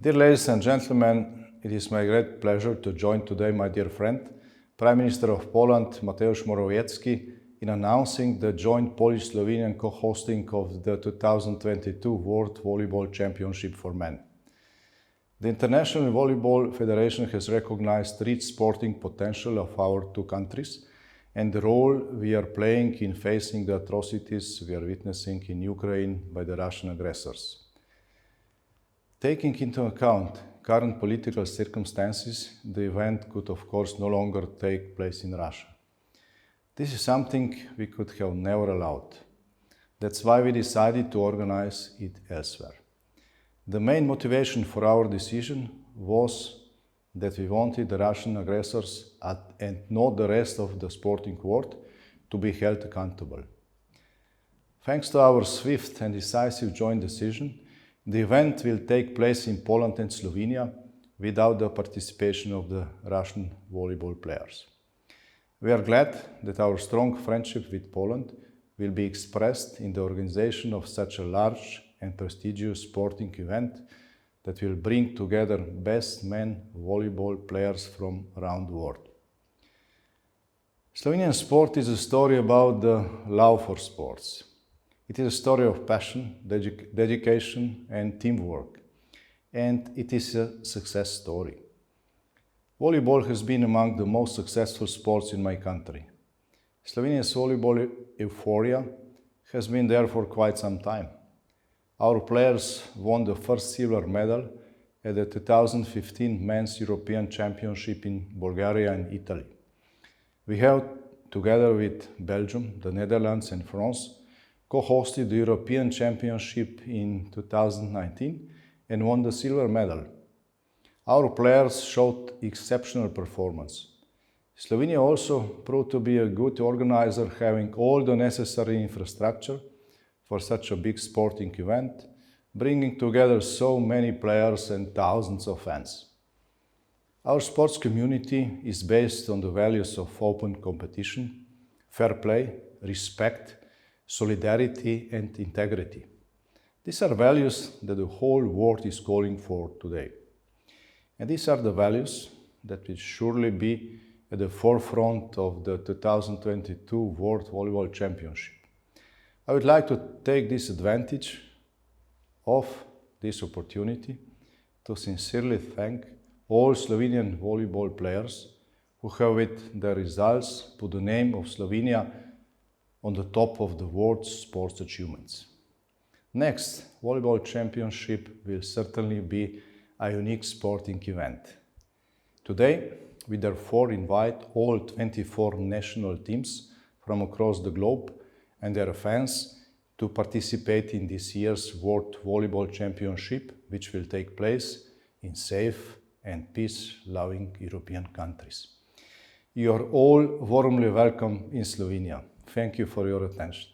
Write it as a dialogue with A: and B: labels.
A: Dear ladies and gentlemen, it is my great pleasure to join today my dear friend, Prime Minister of Poland, Mateusz Morawiecki, in announcing the joint Polish-Slovenian co-hosting of the 2022 World Volleyball Championship for Men. The International Volleyball Federation has recognized the rich sporting potential of our two countries and the role we are playing in facing the atrocities we are witnessing in Ukraine by the Russian aggressors. Taking into account current political circumstances, the event could of course no longer take place in Russia. This is something we could have never allowed. That's why we decided to organize it elsewhere. The main motivation for our decision was that we wanted the Russian aggressors and not the rest of the sporting world to be held accountable. Thanks to our swift and decisive joint decision, the event will take place in Poland and Slovenia without the participation of the Russian volleyball players. We are glad that our strong friendship with Poland will be expressed in the organization of such a large and prestigious sporting event that will bring together best men volleyball players from around the world. Slovenian sport is a story about the love for sports. It is a story of passion, dedication and teamwork, and it is a success story. Volleyball has been among the most successful sports in my country. Slovenia's volleyball euphoria has been there for quite some time. Our players won the first silver medal at the 2015 Men's European Championship in Bulgaria and Italy. We have, together with Belgium, the Netherlands and France, co-hosted the European Championship in 2019 and won the silver medal. Our players showed exceptional performance. Slovenia also proved to be a good organizer, having all the necessary infrastructure for such a big sporting event, bringing together so many players and thousands of fans. Our sports community is based on the values of open competition, fair play, respect, solidarity and integrity. These are values that the whole world is calling for today. And these are the values that will surely be at the forefront of the 2022 World Volleyball Championship. I would like to take this advantage of this opportunity to sincerely thank all Slovenian volleyball players who have with their results put the name of Slovenia on the top of the world's sports achievements. Next Volleyball Championship will certainly be a unique sporting event. Today, we therefore invite all 24 national teams from across the globe and their fans to participate in this year's World Volleyball Championship, which will take place in safe and peace-loving European countries. You are all warmly welcome in Slovenia. Thank you for your attention.